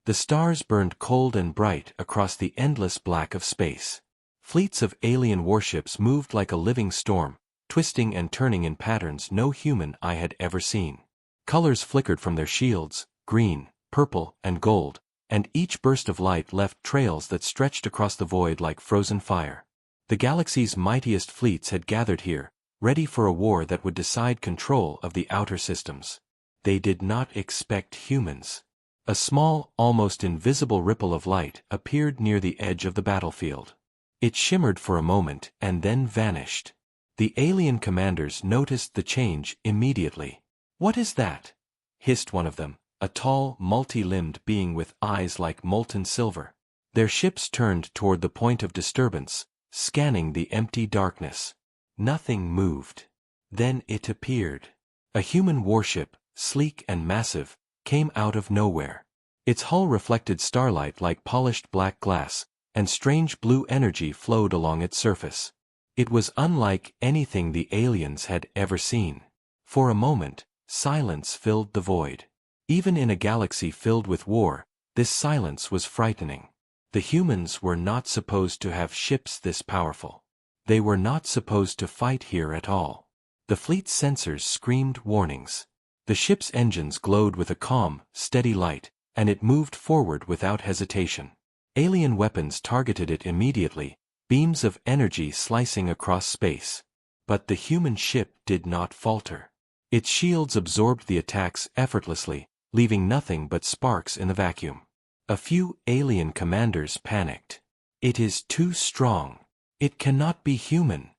The stars burned cold and bright across the endless black of space. Fleets of alien warships moved like a living storm, twisting and turning in patterns no human eye had ever seen. Colors flickered from their shields, green, purple, and gold, and each burst of light left trails that stretched across the void like frozen fire. The galaxy's mightiest fleets had gathered here, ready for a war that would decide control of the outer systems. They did not expect humans. A small, almost invisible ripple of light appeared near the edge of the battlefield. It shimmered for a moment and then vanished. The alien commanders noticed the change immediately. "What is that?" hissed one of them, a tall, multi-limbed being with eyes like molten silver. Their ships turned toward the point of disturbance, scanning the empty darkness. Nothing moved. Then it appeared. A human warship, sleek and massive, came out of nowhere. Its hull reflected starlight like polished black glass, and strange blue energy flowed along its surface. It was unlike anything the aliens had ever seen. For a moment, silence filled the void. Even in a galaxy filled with war, this silence was frightening. The humans were not supposed to have ships this powerful. They were not supposed to fight here at all. The fleet's sensors screamed warnings. The ship's engines glowed with a calm, steady light, and it moved forward without hesitation. Alien weapons targeted it immediately, beams of energy slicing across space. But the human ship did not falter. Its shields absorbed the attacks effortlessly, leaving nothing but sparks in the vacuum. A few alien commanders panicked. "It is too strong. It cannot be human,"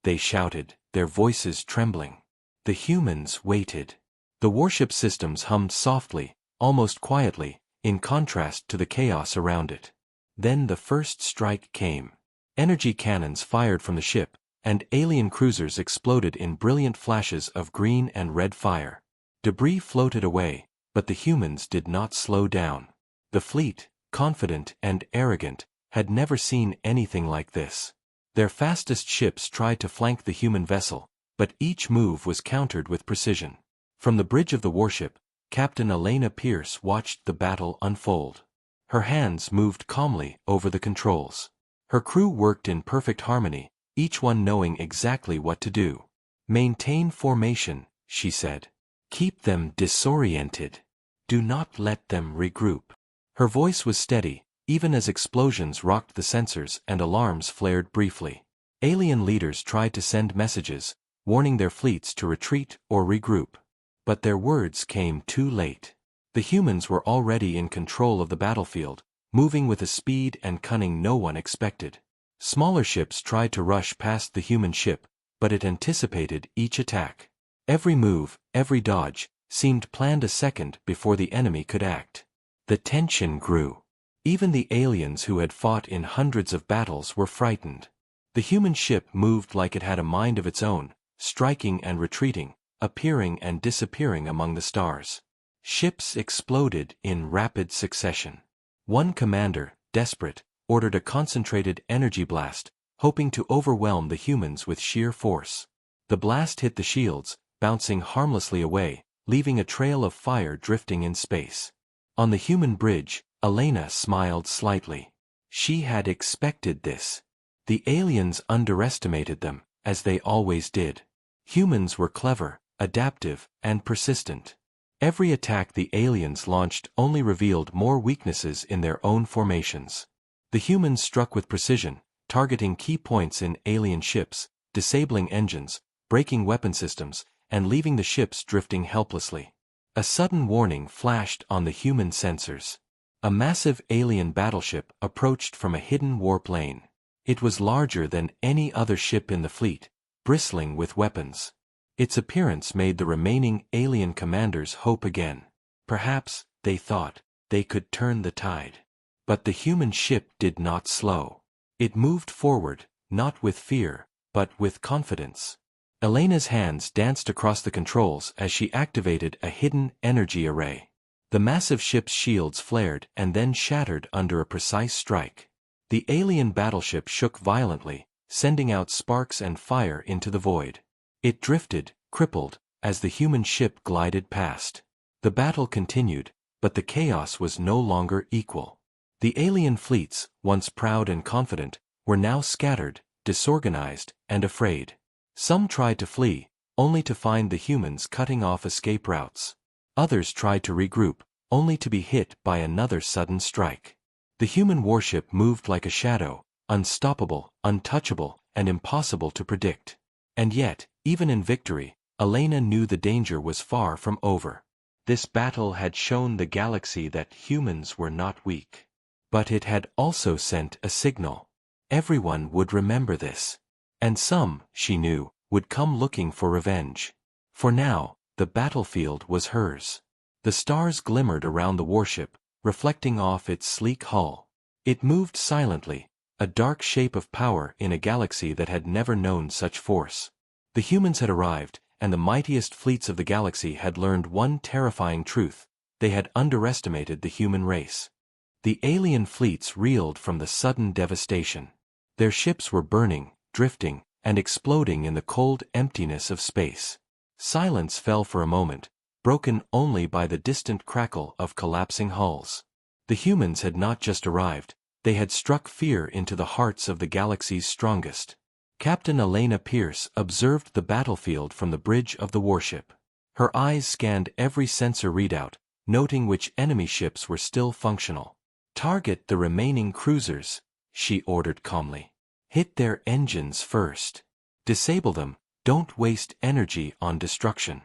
they shouted, their voices trembling. The humans waited. The warship systems hummed softly, almost quietly, in contrast to the chaos around it. Then the first strike came. Energy cannons fired from the ship, and alien cruisers exploded in brilliant flashes of green and red fire. Debris floated away, but the humans did not slow down. The fleet, confident and arrogant, had never seen anything like this. Their fastest ships tried to flank the human vessel, but each move was countered with precision. From the bridge of the warship, Captain Elena Pierce watched the battle unfold. Her hands moved calmly over the controls. Her crew worked in perfect harmony, each one knowing exactly what to do. "Maintain formation," she said. "Keep them disoriented. Do not let them regroup." Her voice was steady, even as explosions rocked the sensors and alarms flared briefly. Alien leaders tried to send messages, warning their fleets to retreat or regroup. But their words came too late. The humans were already in control of the battlefield, moving with a speed and cunning no one expected. Smaller ships tried to rush past the human ship, but it anticipated each attack. Every move, every dodge, seemed planned a second before the enemy could act. The tension grew. Even the aliens who had fought in hundreds of battles were frightened. The human ship moved like it had a mind of its own, striking and retreating, appearing and disappearing among the stars. Ships exploded in rapid succession. One commander, desperate, ordered a concentrated energy blast, hoping to overwhelm the humans with sheer force. The blast hit the shields, bouncing harmlessly away, leaving a trail of fire drifting in space. On the human bridge, Elena smiled slightly. She had expected this. The aliens underestimated them, as they always did. Humans were clever, adaptive, and persistent. Every attack the aliens launched only revealed more weaknesses in their own formations. The humans struck with precision, targeting key points in alien ships, disabling engines, breaking weapon systems, and leaving the ships drifting helplessly. A sudden warning flashed on the human sensors. A massive alien battleship approached from a hidden warp lane. It was larger than any other ship in the fleet, bristling with weapons. Its appearance made the remaining alien commanders hope again. Perhaps, they thought, they could turn the tide. But the human ship did not slow. It moved forward, not with fear, but with confidence. Elena's hands danced across the controls as she activated a hidden energy array. The massive ship's shields flared and then shattered under a precise strike. The alien battleship shook violently, sending out sparks and fire into the void. It drifted, crippled, as the human ship glided past. The battle continued, but the chaos was no longer equal. The alien fleets, once proud and confident, were now scattered, disorganized, and afraid. Some tried to flee, only to find the humans cutting off escape routes. Others tried to regroup, only to be hit by another sudden strike. The human warship moved like a shadow, unstoppable, untouchable, and impossible to predict. And yet, even in victory, Elena knew the danger was far from over. This battle had shown the galaxy that humans were not weak. But it had also sent a signal. Everyone would remember this. And some, she knew, would come looking for revenge. For now, the battlefield was hers. The stars glimmered around the warship, reflecting off its sleek hull. It moved silently, a dark shape of power in a galaxy that had never known such force. The humans had arrived, and the mightiest fleets of the galaxy had learned one terrifying truth: they had underestimated the human race. The alien fleets reeled from the sudden devastation. Their ships were burning, drifting, and exploding in the cold emptiness of space. Silence fell for a moment, broken only by the distant crackle of collapsing hulls. The humans had not just arrived, they had struck fear into the hearts of the galaxy's strongest. Captain Elena Pierce observed the battlefield from the bridge of the warship. Her eyes scanned every sensor readout, noting which enemy ships were still functional. "Target the remaining cruisers," she ordered calmly. "Hit their engines first. Disable them, don't waste energy on destruction."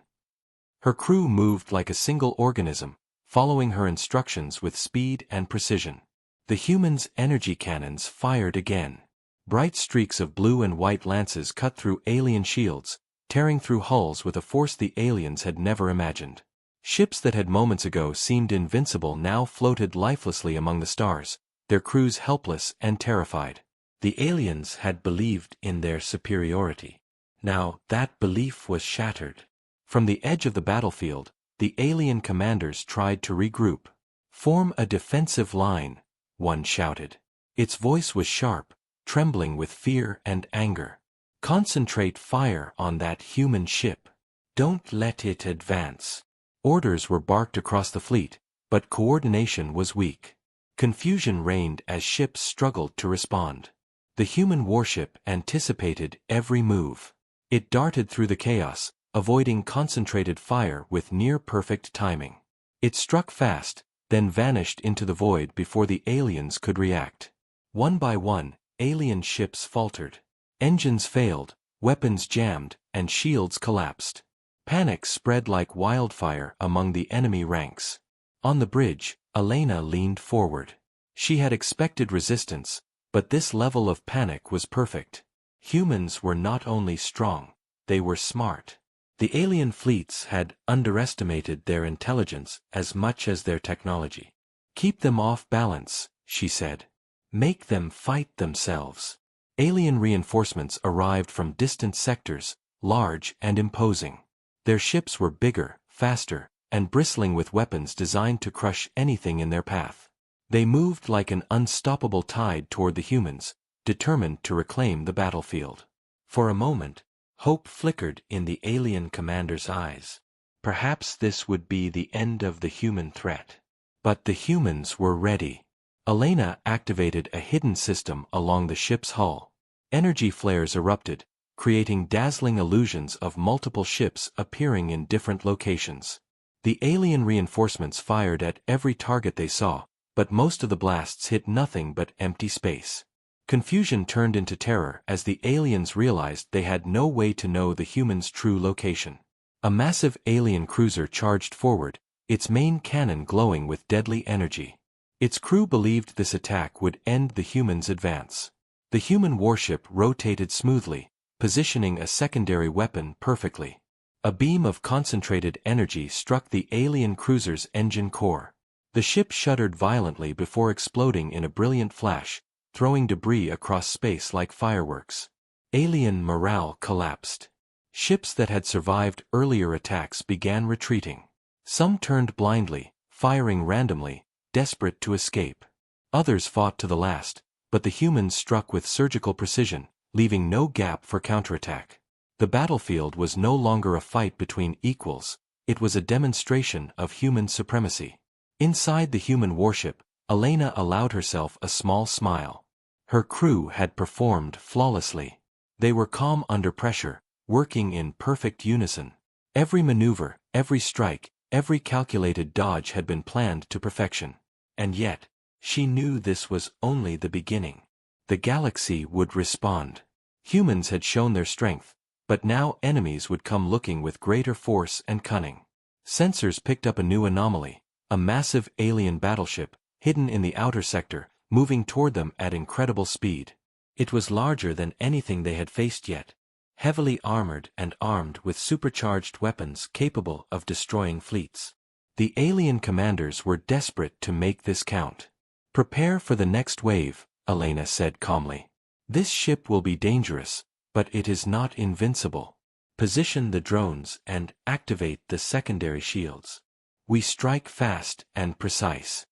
Her crew moved like a single organism, following her instructions with speed and precision. The humans' energy cannons fired again. Bright streaks of blue and white lances cut through alien shields, tearing through hulls with a force the aliens had never imagined. Ships that had moments ago seemed invincible now floated lifelessly among the stars, their crews helpless and terrified. The aliens had believed in their superiority. Now, that belief was shattered. From the edge of the battlefield, the alien commanders tried to regroup. "Form a defensive line," one shouted. Its voice was sharp, trembling with fear and anger. "Concentrate fire on that human ship. Don't let it advance." Orders were barked across the fleet, but coordination was weak. Confusion reigned as ships struggled to respond. The human warship anticipated every move. It darted through the chaos, avoiding concentrated fire with near-perfect timing. It struck fast, then vanished into the void before the aliens could react. One by one, alien ships faltered. Engines failed, weapons jammed, and shields collapsed. Panic spread like wildfire among the enemy ranks. On the bridge, Elena leaned forward. She had expected resistance, but this level of panic was perfect. Humans were not only strong, they were smart. The alien fleets had underestimated their intelligence as much as their technology. "Keep them off balance," she said. "Make them fight themselves." Alien reinforcements arrived from distant sectors, large and imposing. Their ships were bigger, faster, and bristling with weapons designed to crush anything in their path. They moved like an unstoppable tide toward the humans, determined to reclaim the battlefield. For a moment, hope flickered in the alien commander's eyes. Perhaps this would be the end of the human threat. But the humans were ready. Elena activated a hidden system along the ship's hull. Energy flares erupted, creating dazzling illusions of multiple ships appearing in different locations. The alien reinforcements fired at every target they saw, but most of the blasts hit nothing but empty space. Confusion turned into terror as the aliens realized they had no way to know the humans' true location. A massive alien cruiser charged forward, its main cannon glowing with deadly energy. Its crew believed this attack would end the humans' advance. The human warship rotated smoothly, positioning a secondary weapon perfectly. A beam of concentrated energy struck the alien cruiser's engine core. The ship shuddered violently before exploding in a brilliant flash, throwing debris across space like fireworks. Alien morale collapsed. Ships that had survived earlier attacks began retreating. Some turned blindly, firing randomly, desperate to escape. Others fought to the last, but the humans struck with surgical precision, leaving no gap for counterattack. The battlefield was no longer a fight between equals, it was a demonstration of human supremacy. Inside the human warship, Elena allowed herself a small smile. Her crew had performed flawlessly. They were calm under pressure, working in perfect unison. Every maneuver, every strike, every calculated dodge had been planned to perfection. And yet, she knew this was only the beginning. The galaxy would respond. Humans had shown their strength, but now enemies would come looking with greater force and cunning. Sensors picked up a new anomaly, a massive alien battleship, hidden in the outer sector, moving toward them at incredible speed. It was larger than anything they had faced yet, heavily armored and armed with supercharged weapons capable of destroying fleets. The alien commanders were desperate to make this count. "Prepare for the next wave," Elena said calmly. "This ship will be dangerous, but it is not invincible. Position the drones and activate the secondary shields. We strike fast and precise."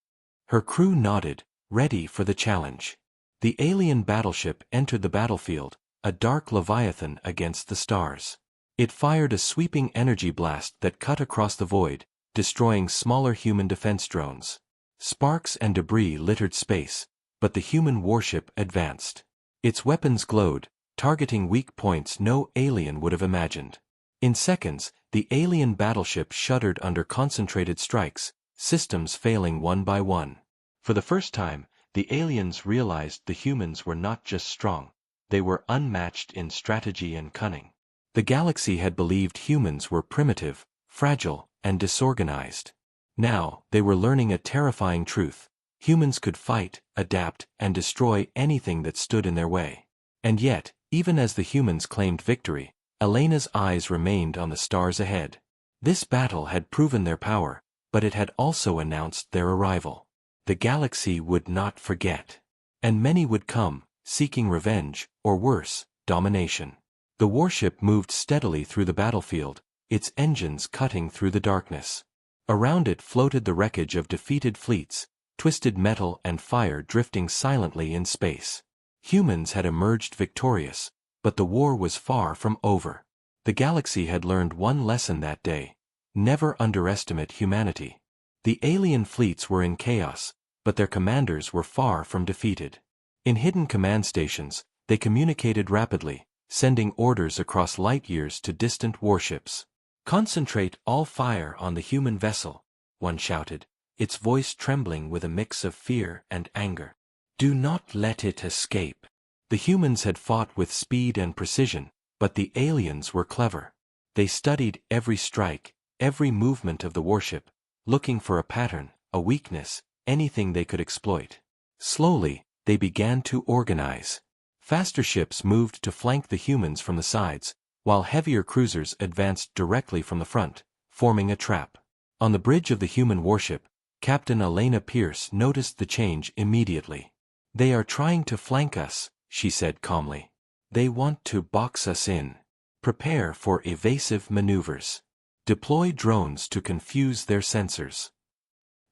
Her crew nodded, ready for the challenge. The alien battleship entered the battlefield, a dark leviathan against the stars. It fired a sweeping energy blast that cut across the void, destroying smaller human defense drones. Sparks and debris littered space, but the human warship advanced. Its weapons glowed, targeting weak points no alien would have imagined. In seconds, the alien battleship shuddered under concentrated strikes, systems failing one by one. For the first time, the aliens realized the humans were not just strong, they were unmatched in strategy and cunning. The galaxy had believed humans were primitive, fragile, and disorganized. Now, they were learning a terrifying truth: humans could fight, adapt, and destroy anything that stood in their way. And yet, even as the humans claimed victory, Elena's eyes remained on the stars ahead. This battle had proven their power, but it had also announced their arrival. The galaxy would not forget. And many would come, seeking revenge, or worse, domination. The warship moved steadily through the battlefield, its engines cutting through the darkness. Around it floated the wreckage of defeated fleets, twisted metal and fire drifting silently in space. Humans had emerged victorious, but the war was far from over. The galaxy had learned one lesson that day: never underestimate humanity. The alien fleets were in chaos, but their commanders were far from defeated. In hidden command stations, they communicated rapidly, sending orders across light years to distant warships. "Concentrate all fire on the human vessel," one shouted, its voice trembling with a mix of fear and anger. "Do not let it escape." The humans had fought with speed and precision, but the aliens were clever. They studied every strike, every movement of the warship, looking for a pattern, a weakness, anything they could exploit. Slowly, they began to organize. Faster ships moved to flank the humans from the sides, while heavier cruisers advanced directly from the front, forming a trap. On the bridge of the human warship, Captain Elena Pierce noticed the change immediately. "They are trying to flank us," she said calmly. "They want to box us in. Prepare for evasive maneuvers. Deploy drones to confuse their sensors."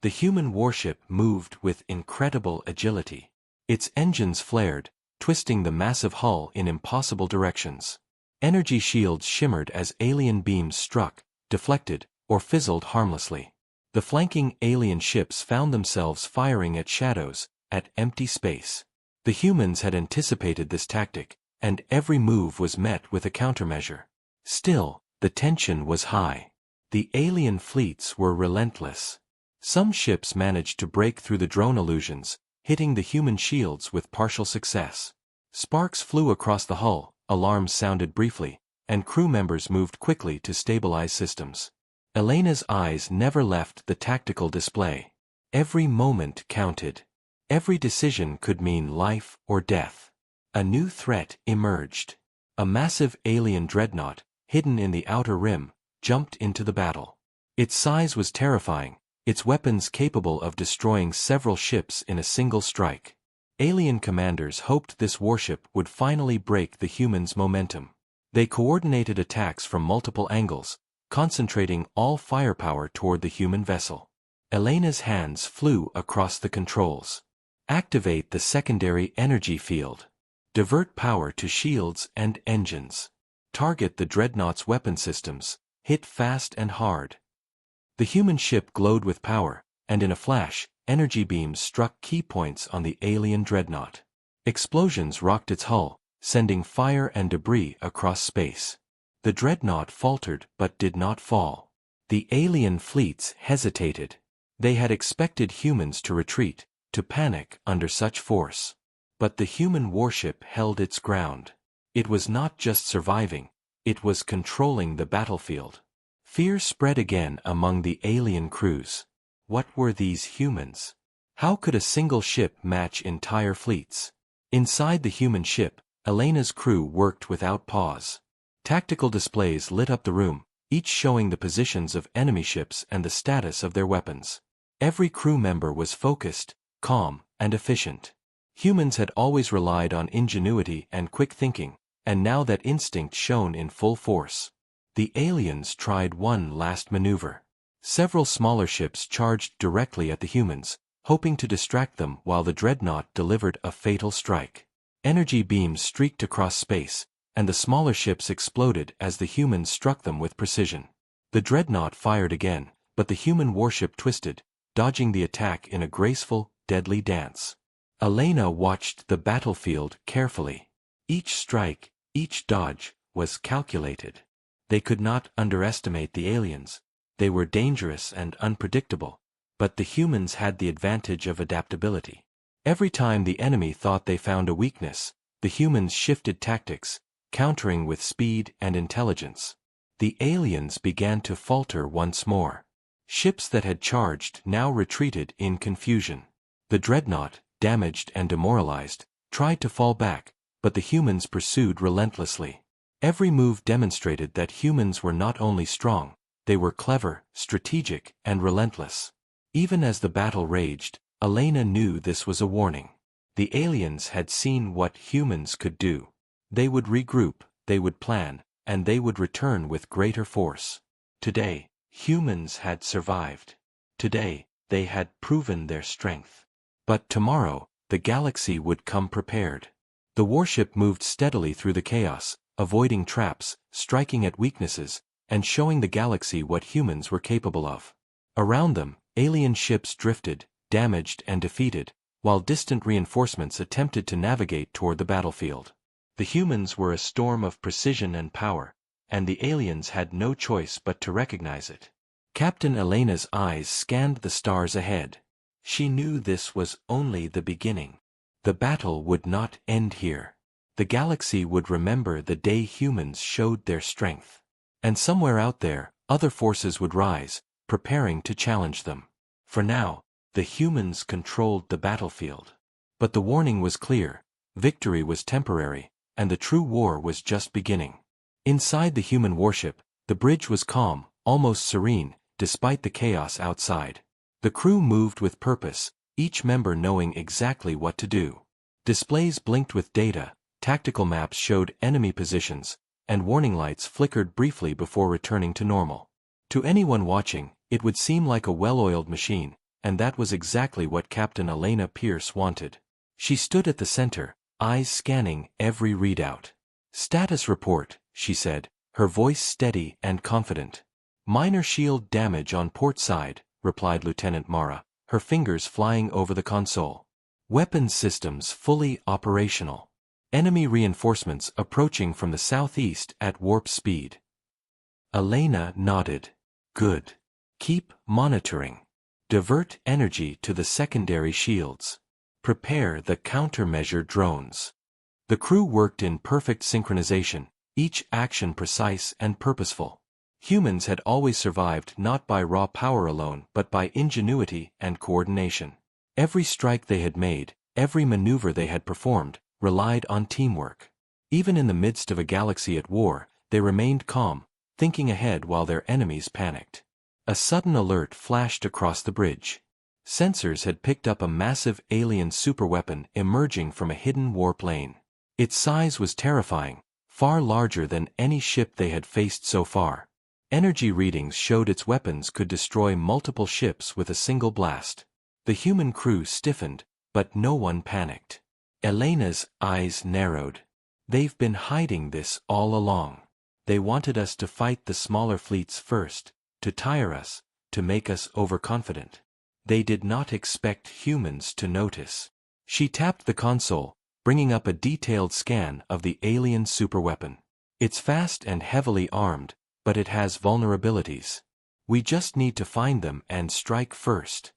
The human warship moved with incredible agility. Its engines flared, twisting the massive hull in impossible directions. Energy shields shimmered as alien beams struck, deflected, or fizzled harmlessly. The flanking alien ships found themselves firing at shadows, at empty space. The humans had anticipated this tactic, and every move was met with a countermeasure. Still, the tension was high. The alien fleets were relentless. Some ships managed to break through the drone illusions, hitting the human shields with partial success. Sparks flew across the hull, alarms sounded briefly, and crew members moved quickly to stabilize systems. Elena's eyes never left the tactical display. Every moment counted. Every decision could mean life or death. A new threat emerged. A massive alien dreadnought, hidden in the outer rim, jumped into the battle. Its size was terrifying, its weapons capable of destroying several ships in a single strike. Alien commanders hoped this warship would finally break the humans' momentum. They coordinated attacks from multiple angles, concentrating all firepower toward the human vessel. Elena's hands flew across the controls. Activate the secondary energy field. Divert power to shields and engines. Target the dreadnought's weapon systems. Hit fast and hard. The human ship glowed with power, and in a flash, energy beams struck key points on the alien dreadnought. Explosions rocked its hull, sending fire and debris across space. The dreadnought faltered but did not fall. The alien fleets hesitated. They had expected humans to retreat, to panic under such force. But the human warship held its ground. It was not just surviving, it was controlling the battlefield. Fear spread again among the alien crews. What were these humans? How could a single ship match entire fleets? Inside the human ship, Elena's crew worked without pause. Tactical displays lit up the room, each showing the positions of enemy ships and the status of their weapons. Every crew member was focused, calm, and efficient. Humans had always relied on ingenuity and quick thinking, and now that instinct shone in full force. The aliens tried one last maneuver. Several smaller ships charged directly at the humans, hoping to distract them while the dreadnought delivered a fatal strike. Energy beams streaked across space, and the smaller ships exploded as the humans struck them with precision. The dreadnought fired again, but the human warship twisted, dodging the attack in a graceful, deadly dance. Elena watched the battlefield carefully. Each strike, each dodge, was calculated. They could not underestimate the aliens. They were dangerous and unpredictable, but the humans had the advantage of adaptability. Every time the enemy thought they found a weakness, the humans shifted tactics, countering with speed and intelligence. The aliens began to falter once more. Ships that had charged now retreated in confusion. The dreadnought, damaged and demoralized, tried to fall back, but the humans pursued relentlessly. Every move demonstrated that humans were not only strong, they were clever, strategic, and relentless. Even as the battle raged, Elena knew this was a warning. The aliens had seen what humans could do. They would regroup, they would plan, and they would return with greater force. Today, humans had survived. Today, they had proven their strength. But tomorrow, the galaxy would come prepared. The warship moved steadily through the chaos, avoiding traps, striking at weaknesses, and showing the galaxy what humans were capable of. Around them, alien ships drifted, damaged and defeated, while distant reinforcements attempted to navigate toward the battlefield. The humans were a storm of precision and power, and the aliens had no choice but to recognize it. Captain Elena's eyes scanned the stars ahead. She knew this was only the beginning. The battle would not end here. The galaxy would remember the day humans showed their strength. And somewhere out there, other forces would rise, preparing to challenge them. For now, the humans controlled the battlefield. But the warning was clear: victory was temporary, and the true war was just beginning. Inside the human warship, the bridge was calm, almost serene, despite the chaos outside. The crew moved with purpose, each member knowing exactly what to do. Displays blinked with data, tactical maps showed enemy positions, and warning lights flickered briefly before returning to normal. To anyone watching, it would seem like a well-oiled machine, and that was exactly what Captain Elena Pierce wanted. She stood at the center, eyes scanning every readout. "Status report," she said, her voice steady and confident. "Minor shield damage on port side," replied Lieutenant Mara, her fingers flying over the console. "Weapons systems fully operational. Enemy reinforcements approaching from the southeast at warp speed." Elena nodded. "Good. Keep monitoring. Divert energy to the secondary shields. Prepare the countermeasure drones." The crew worked in perfect synchronization, each action precise and purposeful. Humans had always survived not by raw power alone but by ingenuity and coordination. Every strike they had made, every maneuver they had performed, relied on teamwork. Even in the midst of a galaxy at war, they remained calm, thinking ahead while their enemies panicked. A sudden alert flashed across the bridge. Sensors had picked up a massive alien superweapon emerging from a hidden warp lane. Its size was terrifying, far larger than any ship they had faced so far. Energy readings showed its weapons could destroy multiple ships with a single blast. The human crew stiffened, but no one panicked. Elena's eyes narrowed. "They've been hiding this all along. They wanted us to fight the smaller fleets first, to tire us, to make us overconfident. They did not expect humans to notice. She tapped the console, bringing up a detailed scan of the alien superweapon. It's fast and heavily armed, but it has vulnerabilities. We just need to find them and strike first.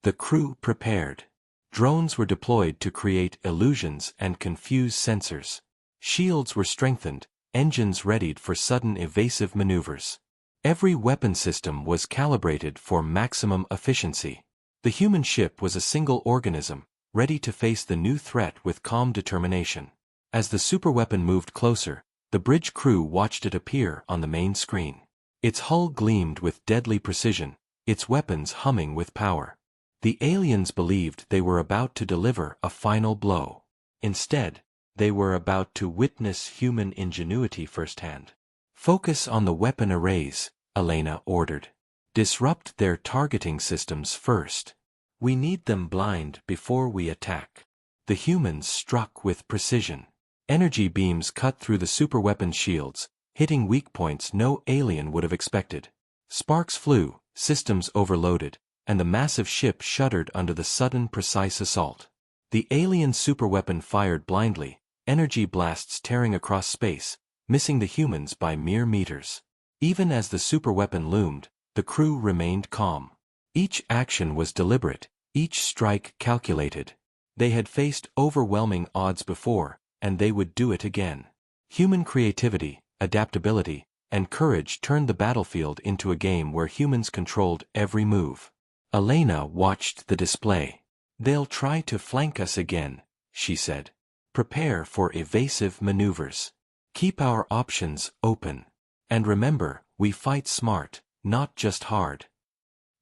The crew prepared. Drones were deployed to create illusions and confuse sensors. Shields were strengthened, engines readied for sudden evasive maneuvers. Every weapon system was calibrated for maximum efficiency. The human ship was a single organism, ready to face the new threat with calm determination. As the superweapon moved closer, the bridge crew watched it appear on the main screen. Its hull gleamed with deadly precision, its weapons humming with power. The aliens believed they were about to deliver a final blow. Instead, they were about to witness human ingenuity firsthand. Focus on the weapon arrays, Elena ordered. Disrupt their targeting systems first. We need them blind before we attack. The humans struck with precision. Energy beams cut through the superweapon's shields, hitting weak points no alien would have expected. Sparks flew, systems overloaded, and the massive ship shuddered under the sudden precise assault. The alien superweapon fired blindly, energy blasts tearing across space, missing the humans by mere meters. Even as the superweapon loomed, the crew remained calm. Each action was deliberate, each strike calculated. They had faced overwhelming odds before, and they would do it again. Human creativity, adaptability, and courage turned the battlefield into a game where humans controlled every move. Elena watched the display. They'll try to flank us again, she said. Prepare for evasive maneuvers. Keep our options open. And remember, we fight smart, not just hard.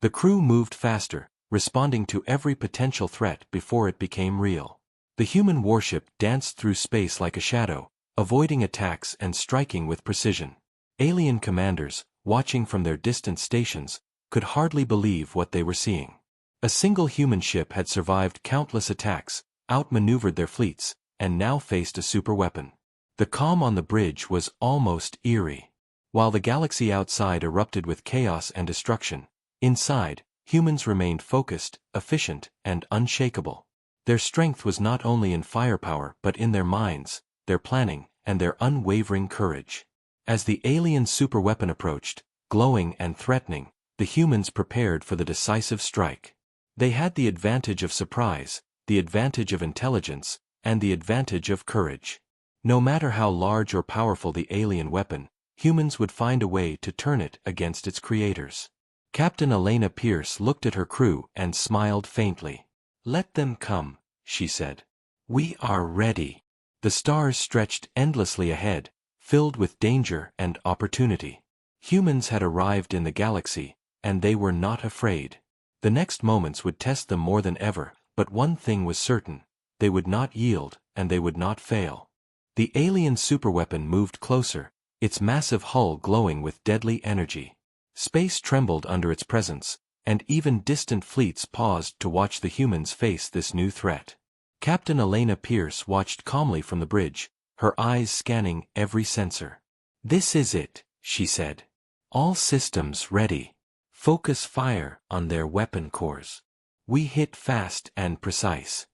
The crew moved faster, responding to every potential threat before it became real. The human warship danced through space like a shadow, avoiding attacks and striking with precision. Alien commanders, watching from their distant stations, could hardly believe what they were seeing. A single human ship had survived countless attacks, outmaneuvered their fleets, and now faced a superweapon. The calm on the bridge was almost eerie. While the galaxy outside erupted with chaos and destruction, inside, humans remained focused, efficient, and unshakable. Their strength was not only in firepower but in their minds, their planning, and their unwavering courage. As the alien superweapon approached, glowing and threatening, the humans prepared for the decisive strike. They had the advantage of surprise, the advantage of intelligence, and the advantage of courage. No matter how large or powerful the alien weapon, humans would find a way to turn it against its creators. Captain Elena Pierce looked at her crew and smiled faintly. "Let them come," she said. "We are ready." The stars stretched endlessly ahead, filled with danger and opportunity. Humans had arrived in the galaxy, and they were not afraid. The next moments would test them more than ever, but one thing was certain: they would not yield, and they would not fail. The alien superweapon moved closer, its massive hull glowing with deadly energy. Space trembled under its presence, and even distant fleets paused to watch the humans face this new threat. Captain Elena Pierce watched calmly from the bridge, her eyes scanning every sensor. "This is it," she said. "All systems ready. Focus fire on their weapon cores. We hit fast and precise."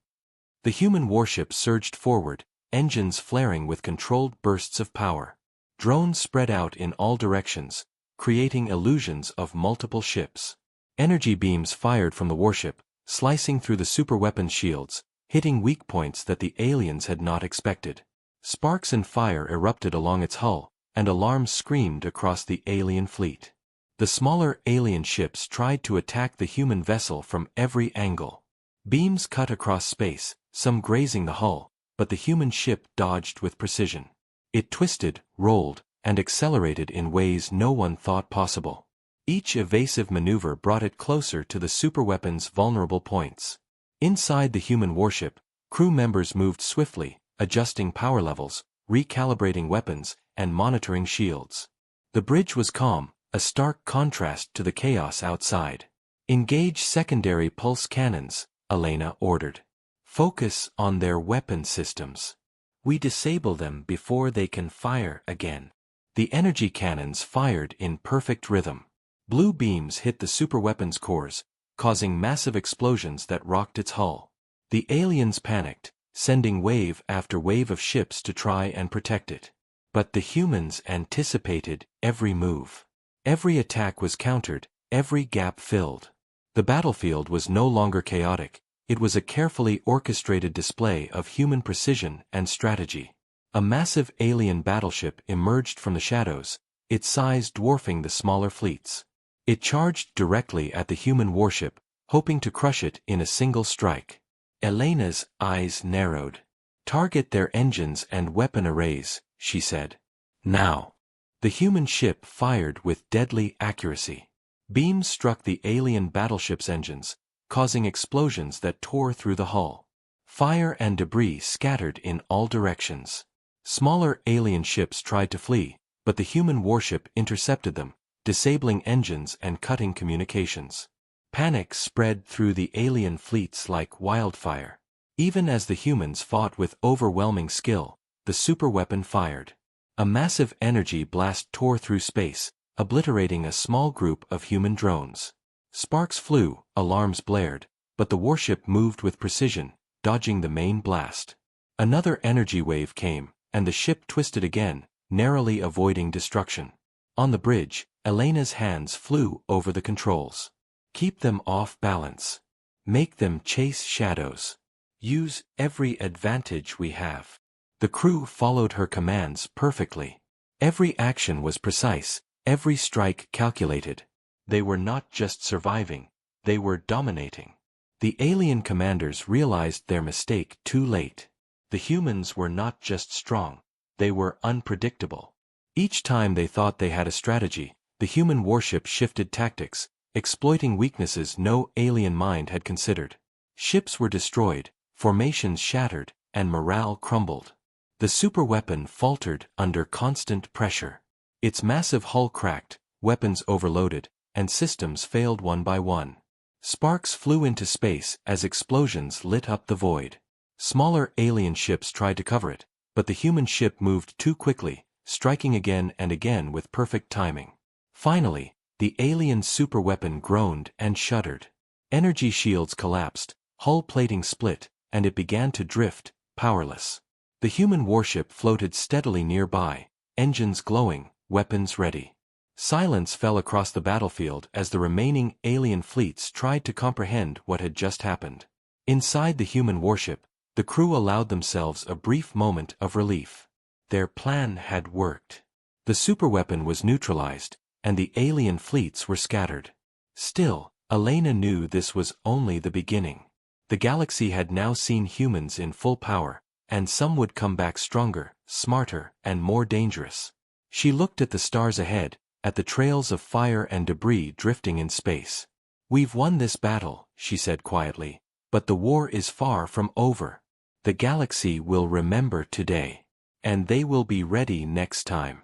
The human warship surged forward, engines flaring with controlled bursts of power. Drones spread out in all directions, creating illusions of multiple ships. Energy beams fired from the warship, slicing through the superweapon's shields, hitting weak points that the aliens had not expected. Sparks and fire erupted along its hull, and alarms screamed across the alien fleet. The smaller alien ships tried to attack the human vessel from every angle. Beams cut across space, some grazing the hull, but the human ship dodged with precision. It twisted, rolled, and accelerated in ways no one thought possible. Each evasive maneuver brought it closer to the superweapon's vulnerable points. Inside the human warship, crew members moved swiftly, adjusting power levels, recalibrating weapons, and monitoring shields. The bridge was calm, a stark contrast to the chaos outside. "Engage secondary pulse cannons," Elena ordered. "Focus on their weapon systems. We disable them before they can fire again." The energy cannons fired in perfect rhythm. Blue beams hit the superweapon's cores, causing massive explosions that rocked its hull. The aliens panicked, sending wave after wave of ships to try and protect it. But the humans anticipated every move. Every attack was countered, every gap filled. The battlefield was no longer chaotic, it was a carefully orchestrated display of human precision and strategy. A massive alien battleship emerged from the shadows, its size dwarfing the smaller fleets. It charged directly at the human warship, hoping to crush it in a single strike. Elena's eyes narrowed. "Target their engines and weapon arrays," she said. "Now." The human ship fired with deadly accuracy. Beams struck the alien battleship's engines, causing explosions that tore through the hull. Fire and debris scattered in all directions. Smaller alien ships tried to flee, but the human warship intercepted them, disabling engines and cutting communications. Panic spread through the alien fleets like wildfire. Even as the humans fought with overwhelming skill, the superweapon fired. A massive energy blast tore through space, obliterating a small group of human drones. Sparks flew, alarms blared, but the warship moved with precision, dodging the main blast. Another energy wave came, and the ship twisted again, narrowly avoiding destruction. On the bridge, Elena's hands flew over the controls. "Keep them off balance. Make them chase shadows. Use every advantage we have." The crew followed her commands perfectly. Every action was precise, every strike calculated. They were not just surviving, they were dominating. The alien commanders realized their mistake too late. The humans were not just strong, they were unpredictable. Each time they thought they had a strategy, the human warship shifted tactics, exploiting weaknesses no alien mind had considered. Ships were destroyed, formations shattered, and morale crumbled. The superweapon faltered under constant pressure. Its massive hull cracked, weapons overloaded, and systems failed one by one. Sparks flew into space as explosions lit up the void. Smaller alien ships tried to cover it, but the human ship moved too quickly, striking again and again with perfect timing. Finally, the alien superweapon groaned and shuddered. Energy shields collapsed, hull plating split, and it began to drift, powerless. The human warship floated steadily nearby, engines glowing, weapons ready. Silence fell across the battlefield as the remaining alien fleets tried to comprehend what had just happened. Inside the human warship, the crew allowed themselves a brief moment of relief. Their plan had worked. The superweapon was neutralized, and the alien fleets were scattered. Still, Elena knew this was only the beginning. The galaxy had now seen humans in full power, and some would come back stronger, smarter, and more dangerous. She looked at the stars ahead, at the trails of fire and debris drifting in space. "We've won this battle," she said quietly, "but the war is far from over. The galaxy will remember today. And they will be ready next time."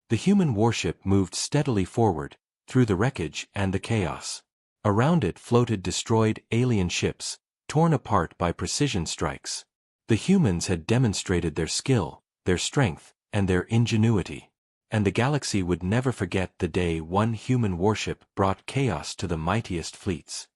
The human warship moved steadily forward, through the wreckage and the chaos. Around it floated destroyed alien ships, torn apart by precision strikes. The humans had demonstrated their skill, their strength, and their ingenuity. And the galaxy would never forget the day one human warship brought chaos to the mightiest fleets.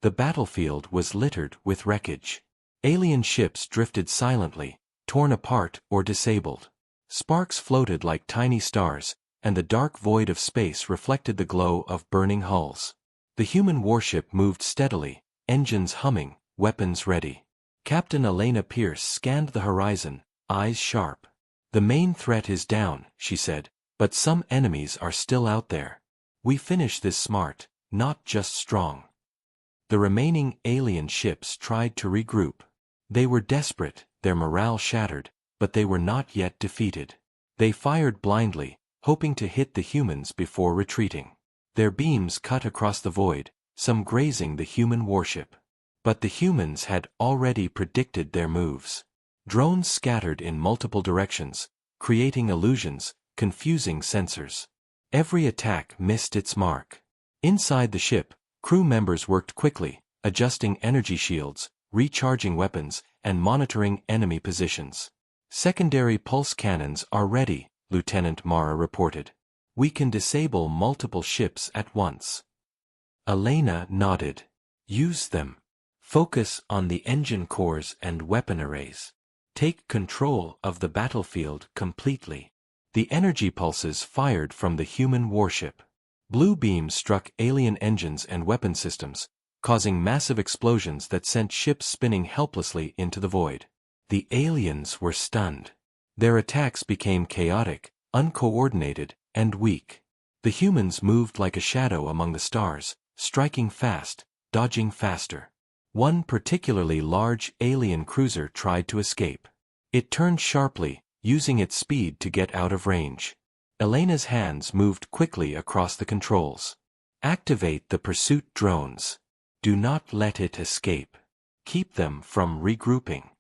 The battlefield was littered with wreckage. Alien ships drifted silently, torn apart or disabled. Sparks floated like tiny stars, and the dark void of space reflected the glow of burning hulls. The human warship moved steadily, engines humming, weapons ready. Captain Elena Pierce scanned the horizon, eyes sharp. "The main threat is down," she said, "but some enemies are still out there. We finish this smart, not just strong." The remaining alien ships tried to regroup. They were desperate, their morale shattered, but they were not yet defeated. They fired blindly, hoping to hit the humans before retreating. Their beams cut across the void, some grazing the human warship. But the humans had already predicted their moves. Drones scattered in multiple directions, creating illusions, confusing sensors. Every attack missed its mark. Inside the ship, crew members worked quickly, adjusting energy shields, recharging weapons, and monitoring enemy positions. "Secondary pulse cannons are ready," Lieutenant Mara reported. "We can disable multiple ships at once." Elena nodded. Use them. Focus on the engine cores and weapon arrays. Take control of the battlefield completely. The energy pulses fired from the human warship. Blue beams struck alien engines and weapon systems, causing massive explosions that sent ships spinning helplessly into the void. The aliens were stunned. Their attacks became chaotic, uncoordinated, and weak. The humans moved like a shadow among the stars, striking fast, dodging faster. One particularly large alien cruiser tried to escape. It turned sharply, using its speed to get out of range. Elena's hands moved quickly across the controls. Activate the pursuit drones. Do not let it escape. Keep them from regrouping.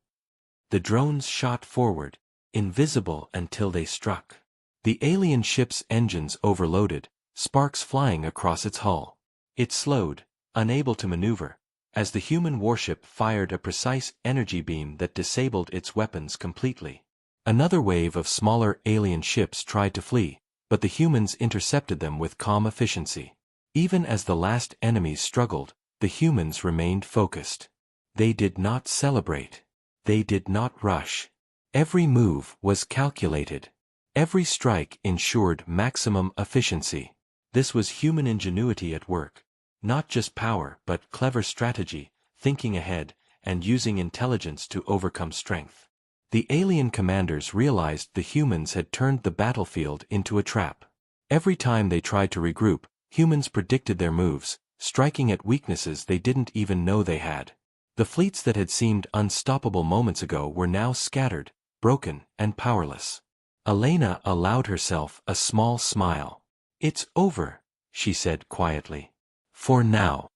The drones shot forward, invisible until they struck. The alien ship's engines overloaded, sparks flying across its hull. It slowed, unable to maneuver, as the human warship fired a precise energy beam that disabled its weapons completely. Another wave of smaller alien ships tried to flee, but the humans intercepted them with calm efficiency. Even as the last enemies struggled, the humans remained focused. They did not celebrate. They did not rush. Every move was calculated. Every strike ensured maximum efficiency. This was human ingenuity at work. Not just power, but clever strategy, thinking ahead, and using intelligence to overcome strength. The alien commanders realized the humans had turned the battlefield into a trap. Every time they tried to regroup, humans predicted their moves, striking at weaknesses they didn't even know they had. The fleets that had seemed unstoppable moments ago were now scattered, broken, and powerless. Elena allowed herself a small smile. "It's over," she said quietly. "For now."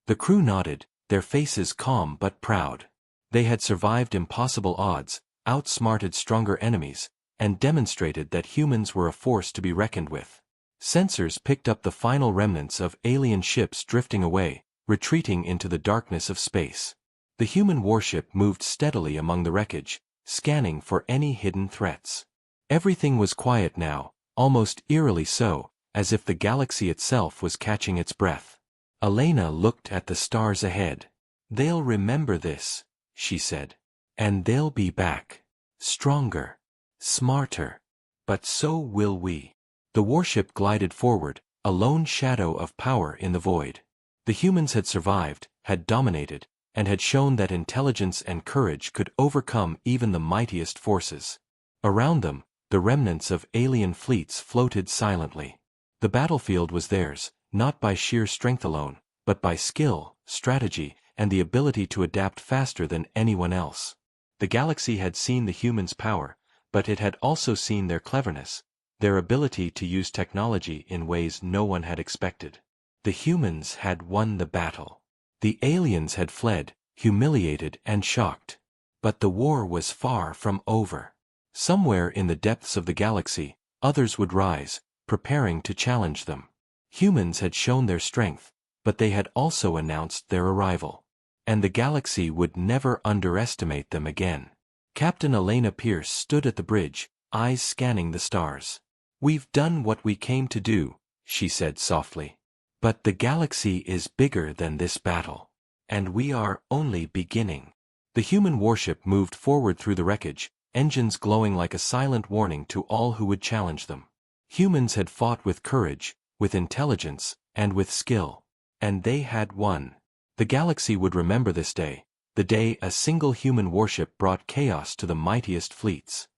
The crew nodded, their faces calm but proud. They had survived impossible odds, outsmarted stronger enemies, and demonstrated that humans were a force to be reckoned with. Sensors picked up the final remnants of alien ships drifting away, retreating into the darkness of space. The human warship moved steadily among the wreckage, scanning for any hidden threats. Everything was quiet now, almost eerily so, as if the galaxy itself was catching its breath. Elena looked at the stars ahead. "They'll remember this," she said. "And they'll be back. Stronger. Smarter. But so will we." The warship glided forward, a lone shadow of power in the void. The humans had survived, had dominated, and had shown that intelligence and courage could overcome even the mightiest forces. Around them, the remnants of alien fleets floated silently. The battlefield was theirs, not by sheer strength alone, but by skill, strategy, and the ability to adapt faster than anyone else. The galaxy had seen the humans' power, but it had also seen their cleverness, their ability to use technology in ways no one had expected. The humans had won the battle. The aliens had fled, humiliated and shocked. But the war was far from over. Somewhere in the depths of the galaxy, others would rise, preparing to challenge them. Humans had shown their strength, but they had also announced their arrival. And the galaxy would never underestimate them again. Captain Elena Pierce stood at the bridge, eyes scanning the stars. "We've done what we came to do," she said softly. "But the galaxy is bigger than this battle. And we are only beginning." The human warship moved forward through the wreckage, engines glowing like a silent warning to all who would challenge them. Humans had fought with courage, with intelligence, and with skill. And they had won. The galaxy would remember this day, the day a single human warship brought chaos to the mightiest fleets.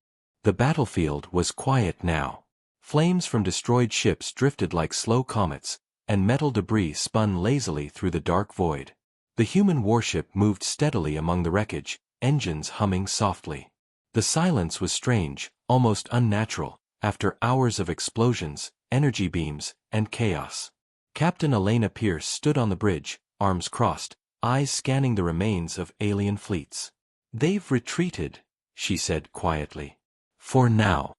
The battlefield was quiet now. Flames from destroyed ships drifted like slow comets, and metal debris spun lazily through the dark void. The human warship moved steadily among the wreckage, engines humming softly. The silence was strange, almost unnatural, after hours of explosions, energy beams, and chaos. Captain Elena Pierce stood on the bridge, arms crossed, eyes scanning the remains of alien fleets. "They've retreated," she said quietly. "For now."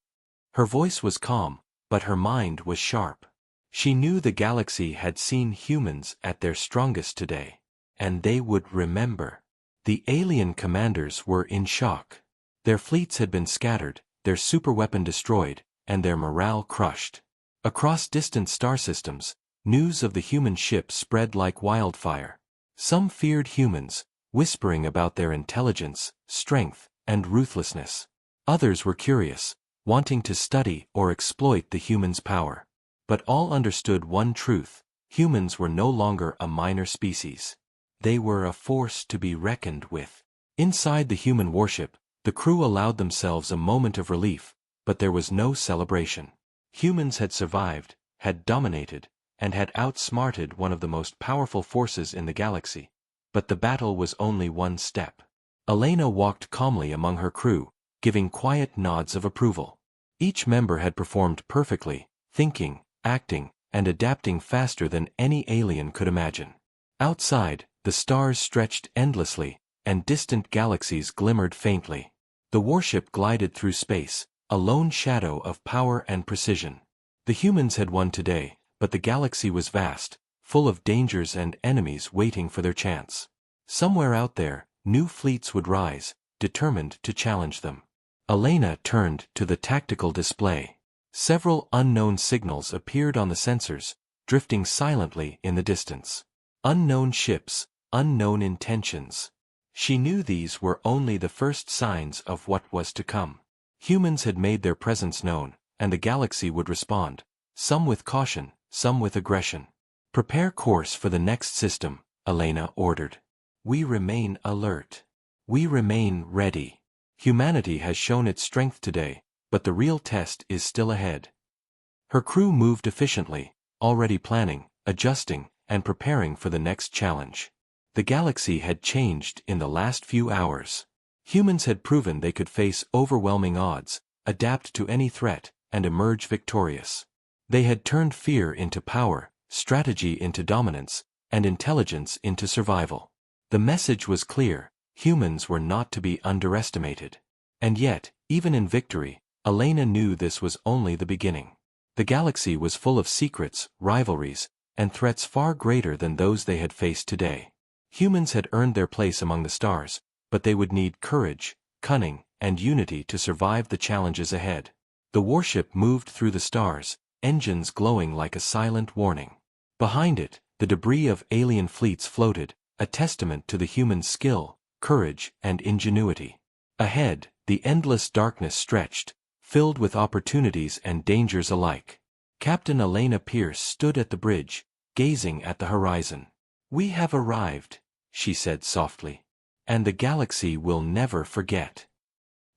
Her voice was calm, but her mind was sharp. She knew the galaxy had seen humans at their strongest today. And they would remember. The alien commanders were in shock. Their fleets had been scattered, their superweapon destroyed, and their morale crushed. Across distant star systems, news of the human ship spread like wildfire. Some feared humans, whispering about their intelligence, strength, and ruthlessness. Others were curious, wanting to study or exploit the humans' power. But all understood one truth: humans were no longer a minor species. They were a force to be reckoned with. Inside the human warship, the crew allowed themselves a moment of relief, but there was no celebration. Humans had survived, had dominated, and had outsmarted one of the most powerful forces in the galaxy. But the battle was only one step. Elena walked calmly among her crew, giving quiet nods of approval. Each member had performed perfectly, thinking, acting, and adapting faster than any alien could imagine. Outside, the stars stretched endlessly, and distant galaxies glimmered faintly. The warship glided through space, a lone shadow of power and precision. The humans had won today, but the galaxy was vast, full of dangers and enemies waiting for their chance. Somewhere out there, new fleets would rise, determined to challenge them. Elena turned to the tactical display. Several unknown signals appeared on the sensors, drifting silently in the distance. Unknown ships, unknown intentions. She knew these were only the first signs of what was to come. Humans had made their presence known, and the galaxy would respond, some with caution, some with aggression. "Prepare course for the next system," Elena ordered. "We remain alert. We remain ready. Humanity has shown its strength today, but the real test is still ahead." Her crew moved efficiently, already planning, adjusting, and preparing for the next challenge. The galaxy had changed in the last few hours. Humans had proven they could face overwhelming odds, adapt to any threat, and emerge victorious. They had turned fear into power, strategy into dominance, and intelligence into survival. The message was clear: humans were not to be underestimated. And yet, even in victory, Elena knew this was only the beginning. The galaxy was full of secrets, rivalries, and threats far greater than those they had faced today. Humans had earned their place among the stars, but they would need courage, cunning, and unity to survive the challenges ahead. The warship moved through the stars, engines glowing like a silent warning. Behind it, the debris of alien fleets floated, a testament to the human skill, courage, and ingenuity. Ahead, the endless darkness stretched, filled with opportunities and dangers alike. Captain Elena Pierce stood at the bridge, gazing at the horizon. "We have arrived," she said softly. "And the galaxy will never forget."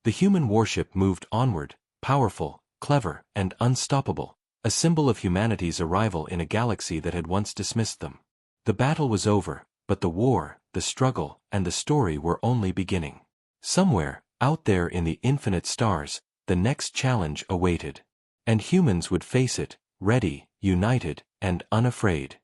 The human warship moved onward, powerful, clever, and unstoppable, a symbol of humanity's arrival in a galaxy that had once dismissed them. The battle was over, but the war, the struggle, and the story were only beginning. Somewhere, out there in the infinite stars, the next challenge awaited. And humans would face it, ready, united, and unafraid.